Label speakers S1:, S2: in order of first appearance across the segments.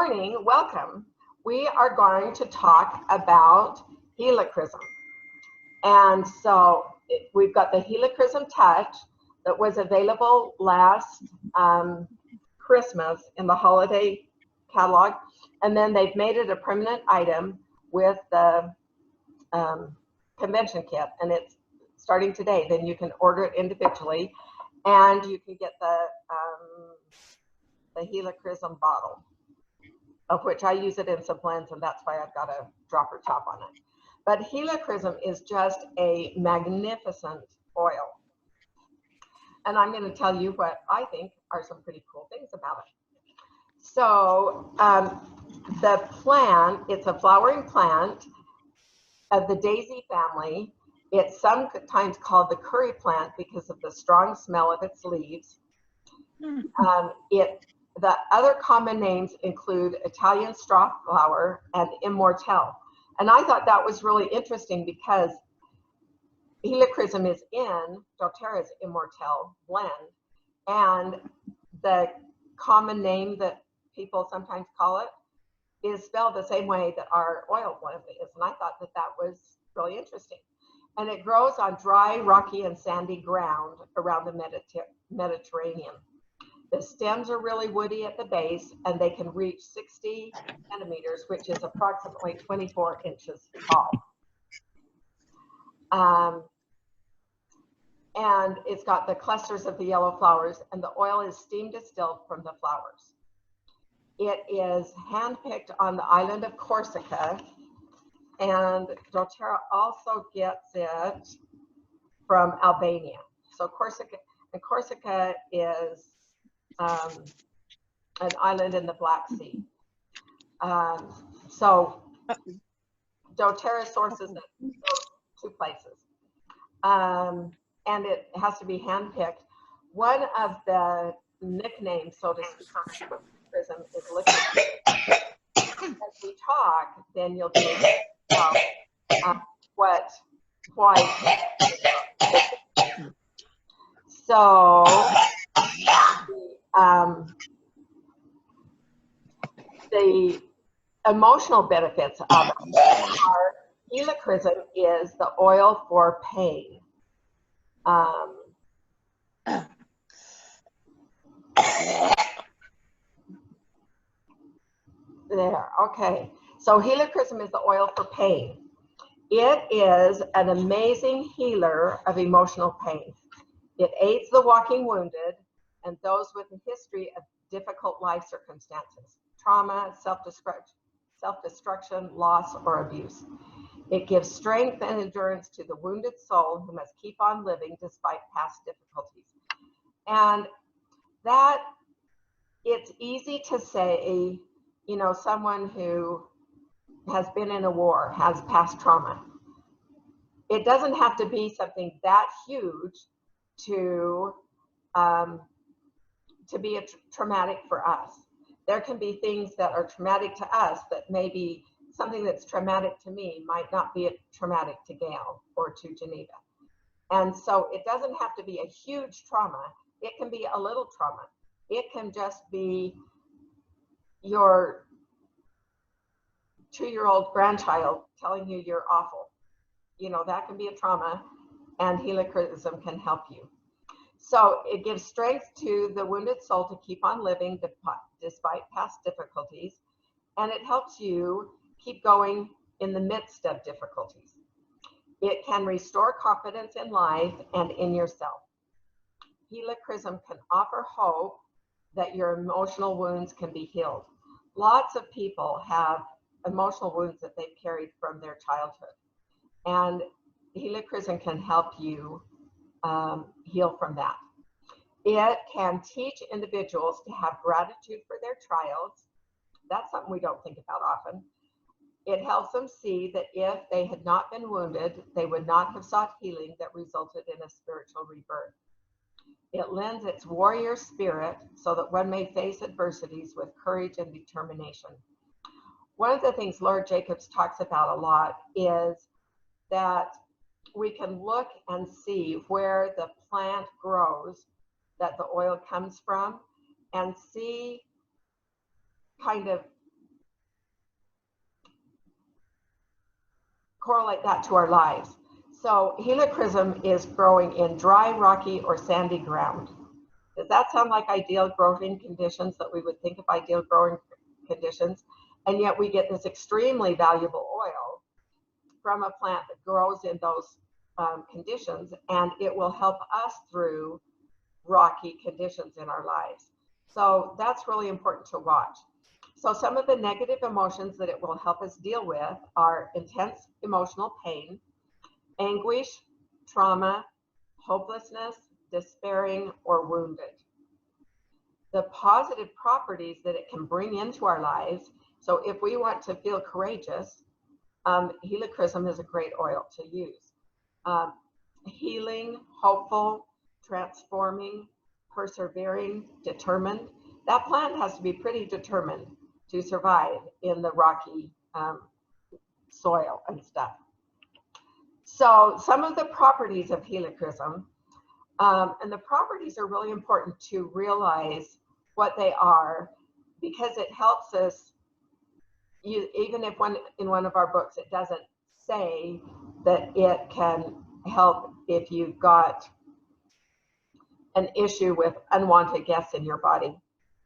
S1: morning, welcome. We are going to talk about helichrysum. And so we've got the Helichrysum Touch that was available last Christmas in the holiday catalog. And then they've made it a permanent item with the convention kit. And it's starting today. Then you can order it individually. And you can get the Helichrysum bottle, of which I use it in some blends, and that's why I've got a dropper top on it. But helichrysum is just a magnificent oil. And I'm going to tell you what I think are some pretty cool things about it. So the plant, it's a flowering plant of the daisy family. It's sometimes called the curry plant because of the strong smell of its leaves. The other common names include Italian straw flower and immortelle. And I thought that was really interesting because helichrysum is in doTERRA's immortelle blend. And the common name that people sometimes call it is spelled the same way that our oil blend is. And I thought that that was really interesting. And it grows on dry, rocky, and sandy ground around the Mediterranean. The stems are really woody at the base, and they can reach 60 centimeters, which is approximately 24 inches tall. And it's got the clusters of the yellow flowers, and the oil is steam distilled from the flowers. It is handpicked on the island of Corsica, and doTERRA also gets it from Albania. So Corsica is an island in the Black Sea. So doTERRA sources it in those two places. And it has to be handpicked. One of the nicknames, so to speak, for helichrysum is liquid. As we talk, then you'll be able to know why. So the emotional benefits of it are helichrysum is the oil for pain. There, okay. So helichrysum is the oil for pain. It is an amazing healer of emotional pain. It aids the walking wounded and those with a history of difficult life circumstances, trauma, self-destruction, loss, or abuse. It gives strength and endurance to the wounded soul who must keep on living despite past difficulties. And that, it's easy to say, you know, someone who has been in a war, has past trauma. It doesn't have to be something that huge to be traumatic for us. There can be things that are traumatic to us that maybe something that's traumatic to me might not be traumatic to Gail or to Geneva. And so it doesn't have to be a huge trauma. It can be a little trauma. It can just be your 2-year-old grandchild telling you you're awful. You know, that can be a trauma, and helichrysum can help you. So it gives strength to the wounded soul to keep on living despite past difficulties, and it helps you keep going in the midst of difficulties. It can restore confidence in life and in yourself. Helichrysum can offer hope that your emotional wounds can be healed. Lots of people have emotional wounds that they've carried from their childhood, and helichrysum can help you heal from that. It can teach individuals to have gratitude for their trials. That's something we don't think about often. It helps them see that if they had not been wounded, they would not have sought healing that resulted in a spiritual rebirth. It lends its warrior spirit so that one may face adversities with courage and determination. One of the things Laura Jacobs talks about a lot is that we can look and see where the plant grows that the oil comes from and see kind of correlate that to our lives. So helichrysum is growing in dry, rocky, or sandy ground. Does that sound like ideal growing conditions that we would think of ideal growing conditions? And yet we get this extremely valuable oil from a plant that grows in those conditions, and it will help us through rocky conditions in our lives. So that's really important to watch. So some of the negative emotions that it will help us deal with are intense emotional pain, anguish, trauma, hopelessness, despairing, or wounded. The positive properties that it can bring into our lives. So if we want to feel courageous, helichrysum is a great oil to use. Healing, hopeful, transforming, persevering, determined. That plant has to be pretty determined to survive in the rocky soil and stuff. So some of the properties of helichrysum, and the properties are really important to realize what they are, because it helps us, even if in one of our books it doesn't say that it can help if you've got an issue with unwanted guests in your body.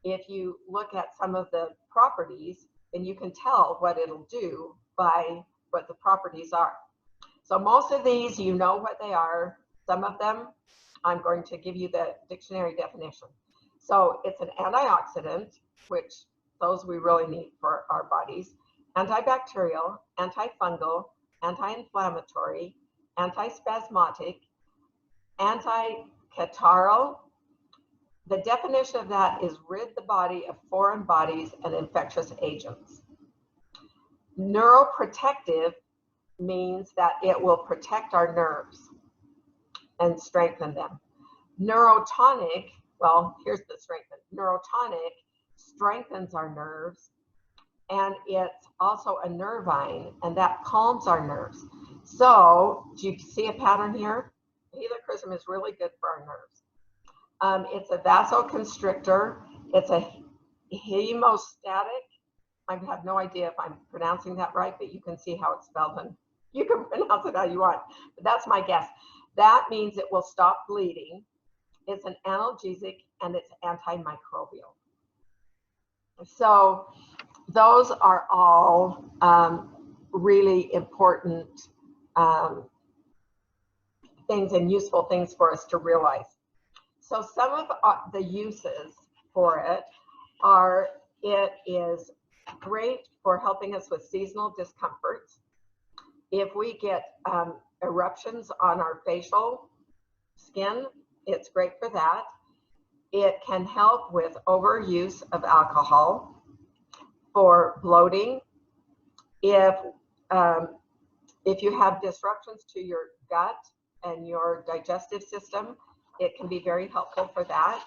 S1: If you look at some of the properties, then you can tell what it'll do by what the properties are. So most of these, you know what they are. Some of them, I'm going to give you the dictionary definition. So it's an antioxidant, which those we really need for our bodies, antibacterial, antifungal, anti-inflammatory, antispasmodic, anticatarrhal. The definition of that is rid the body of foreign bodies and infectious agents. Neuroprotective means that it will protect our nerves and strengthen them. Neurotonic, well, here's the strengthen. Neurotonic strengthens our nerves, and it's also a nervine, and that calms our nerves. So do you see a pattern here? Helichrysum is really good for our nerves. It's a vasoconstrictor. It's a hemostatic. I have no idea if I'm pronouncing that right, but you can see how it's spelled, and you can pronounce it how you want. But that's my guess. That means it will stop bleeding. It's an analgesic, and it's antimicrobial. So those are all really important things and useful things for us to realize. So some of the uses for it are, it is great for helping us with seasonal discomforts. If we get eruptions on our facial skin, it's great for that. It can help with overuse of alcohol, for bloating. If you have disruptions to your gut and your digestive system, it can be very helpful for that.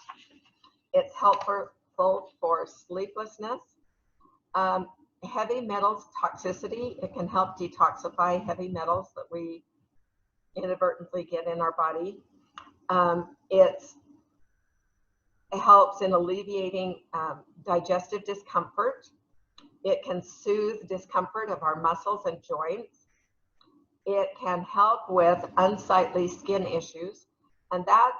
S1: It's helpful for sleeplessness. Heavy metals toxicity, it can help detoxify heavy metals that we inadvertently get in our body. It helps in alleviating digestive discomfort. It can soothe discomfort of our muscles and joints. It can help with unsightly skin issues, and that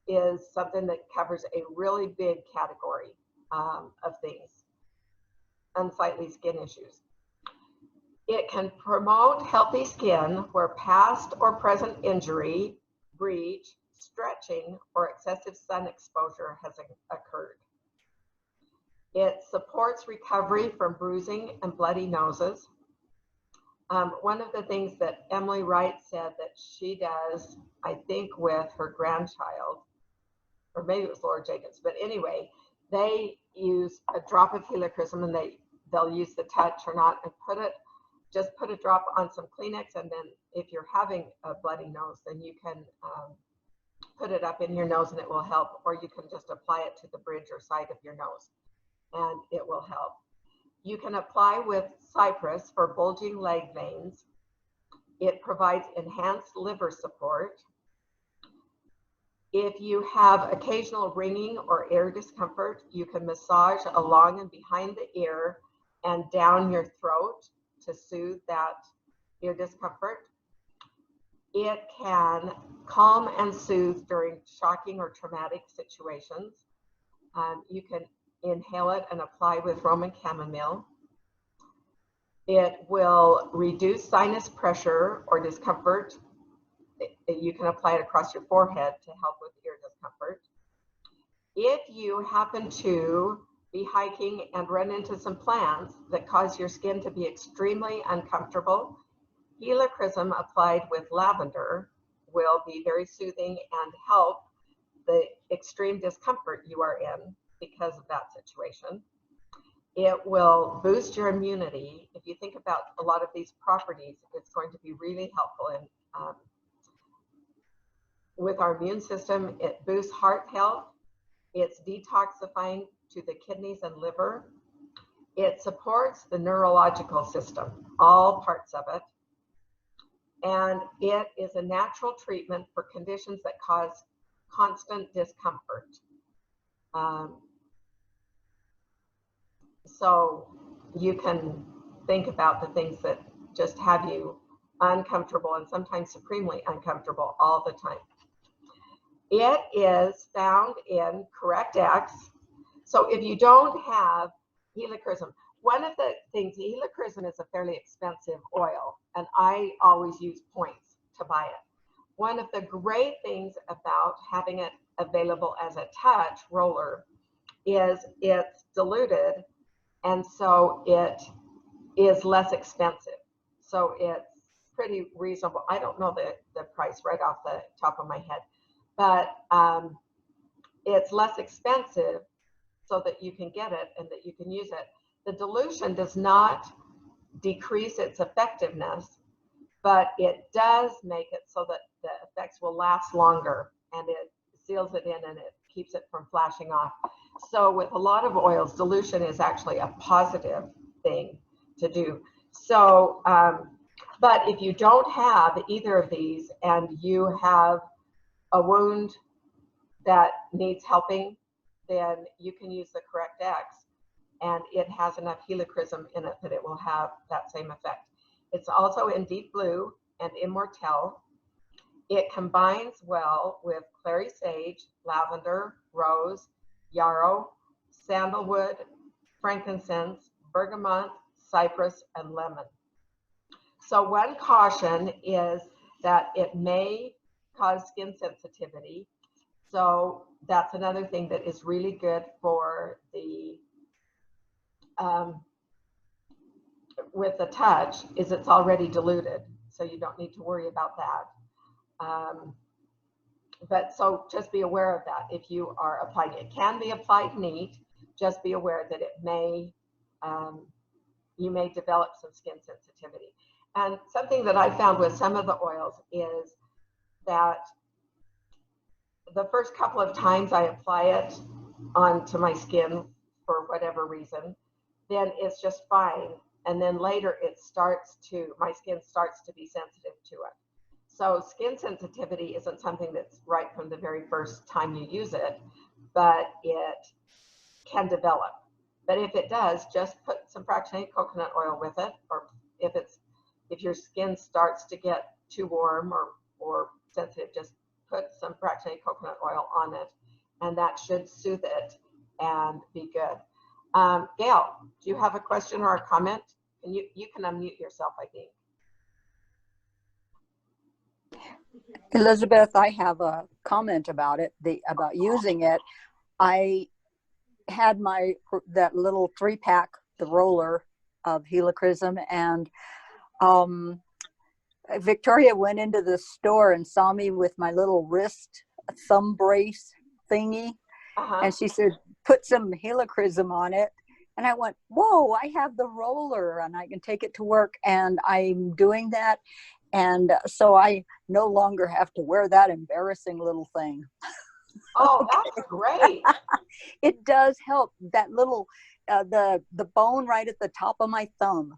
S1: is something that covers a really big category of things, unsightly skin issues. It can promote healthy skin where past or present injury, breach, stretching, or excessive sun exposure has occurred. It supports recovery from bruising and bloody noses. One of the things that Emily Wright said that she does, I think with her grandchild, or maybe it was Laura Jacobs, but anyway, they use a drop of helichrysum, and they'll use the touch or not, and just put a drop on some Kleenex, and then if you're having a bloody nose, then you can put it up in your nose and it will help, or you can just apply it to the bridge or side of your nose and it will help. You can apply with cypress for bulging leg veins. It provides enhanced liver support. If you have occasional ringing or ear discomfort, you can massage along and behind the ear and down your throat to soothe that ear discomfort. It can calm and soothe during shocking or traumatic situations. You can inhale it and apply with Roman chamomile. It will reduce sinus pressure or discomfort. You can apply it across your forehead to help with ear discomfort. If you happen to be hiking and run into some plants that cause your skin to be extremely uncomfortable, Helichrysum applied with lavender will be very soothing and help the extreme discomfort you are in because of that situation. It will boost your immunity. If you think about a lot of these properties, it's going to be really helpful in with our immune system. It boosts heart health. It's detoxifying to the kidneys and liver. It supports the neurological system, all parts of it. And it is a natural treatment for conditions that cause constant discomfort. So you can think about the things that just have you uncomfortable and sometimes supremely uncomfortable all the time. It is found in Correct X. So if you don't have Helichrysum, one of the things, Helichrysum is a fairly expensive oil, and I always use points to buy it. One of the great things about having it available as a touch roller is it's diluted, and so it is less expensive. So it's pretty reasonable. I don't know the price right off the top of my head, but it's less expensive so that you can get it and that you can use it. The dilution does not decrease its effectiveness, but it does make it so that the effects will last longer, and it seals it in and it keeps it from flashing off. So with a lot of oils, dilution is actually a positive thing to do. So, but if you don't have either of these and you have a wound that needs helping, then you can use the Correct X, and it has enough Helichrysum in it that it will have that same effect. It's also in deep blue and immortelle. It combines well with clary sage, lavender, rose, yarrow, sandalwood, frankincense, bergamot, cypress, and lemon. So one caution is that it may cause skin sensitivity. So that's another thing that is really good for the with the touch, is it's already diluted, so you don't need to worry about that. But so just be aware of that if you are applying it. It can be applied neat. Just be aware that it may, you may develop some skin sensitivity. And something that I found with some of the oils is that the first couple of times I apply it onto my skin for whatever reason, then it's just fine. And then later my skin starts to be sensitive to it. So skin sensitivity isn't something that's right from the very first time you use it, but it can develop. But if it does, just put some fractionated coconut oil with it, or if your skin starts to get too warm or sensitive, just put some fractionated coconut oil on it, and that should soothe it and be good. Gail, do you have a question or a comment? And you can unmute yourself, I think.
S2: Elizabeth, I have a comment about it, about using it. I had that little 3-pack, the roller of Helichrysum, and Victoria went into the store and saw me with my little wrist thumb brace thingy, and she said, put some Helichrysum on it. And I went, whoa, I have the roller and I can take it to work, and I'm doing that. And so I no longer have to wear that embarrassing little thing.
S1: Oh, that's great.
S2: It does help. That little, the bone right at the top of my thumb,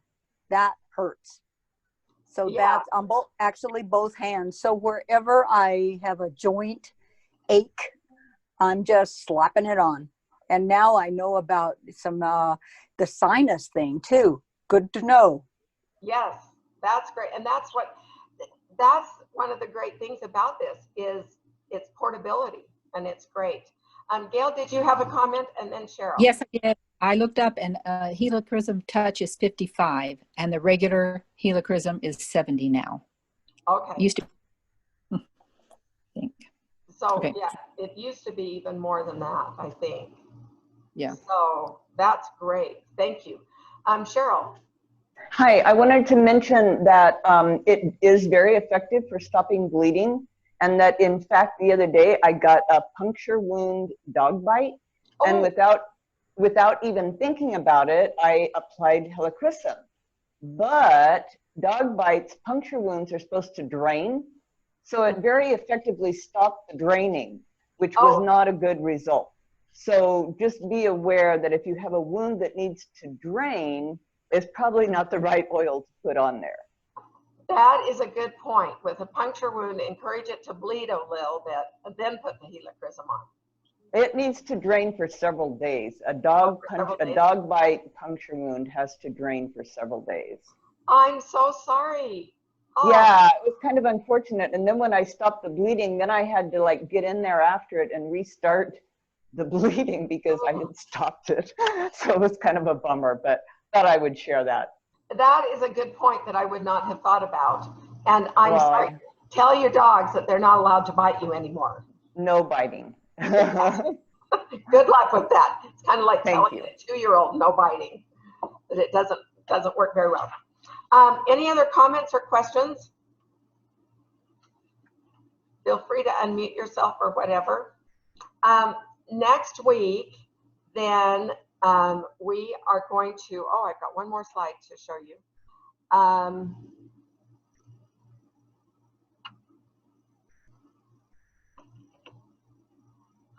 S2: that hurts. So yeah. That's on both hands. So wherever I have a joint ache, I'm just slapping it on. And now I know about some the sinus thing too. Good to know.
S1: Yes, That's great. And that's one of the great things about this is its portability, and it's great. Gail, did you have a comment? And then Cheryl.
S3: Yes, I did. I looked up, and Helichrysum Touch is 55, and the regular Helichrysum is 70 now.
S1: Okay.
S3: Used to, I think.
S1: So
S3: okay.
S1: Yeah, it used to be even more than that, I think.
S3: Yeah.
S1: So that's great. Thank you. Cheryl.
S4: Hi, I wanted to mention that it is very effective for stopping bleeding, and that in fact the other day I got a puncture wound dog bite, and without even thinking about it, I applied Helichrysum. But dog bites, puncture wounds are supposed to drain, so it very effectively stopped the draining, which was not a good result. So just be aware that if you have a wound that needs to drain, it's probably not the right oil to put on there.
S1: That is a good point. With a puncture wound, encourage it to bleed a little bit, and then put the Helichrysum on.
S4: It needs to drain for several days. A dog bite puncture wound has to drain for several days.
S1: I'm so sorry. Oh.
S4: Yeah, it was kind of unfortunate. And then when I stopped the bleeding, then I had to like get in there after it and restart the bleeding because I had stopped it. So it was kind of a bummer, but thought I would share that.
S1: That is a good point that I would not have thought about. And I'm sorry. Tell your dogs that they're not allowed to bite you anymore.
S4: No biting.
S1: Good luck with that. It's kind of like telling a 2-year-old no biting, but it doesn't work very well. Any other comments or questions? Feel free to unmute yourself or whatever. Next week, then we are going to, I've got one more slide to show you.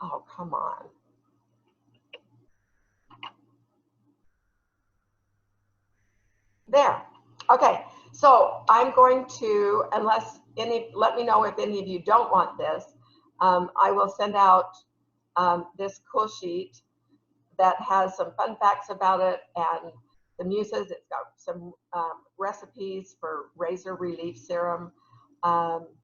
S1: Oh, come on. There. Okay. So I'm going to, let me know if any of you don't want this. I will send out this cool sheet that has some fun facts about it and the muses. It's got some recipes for razor relief serum,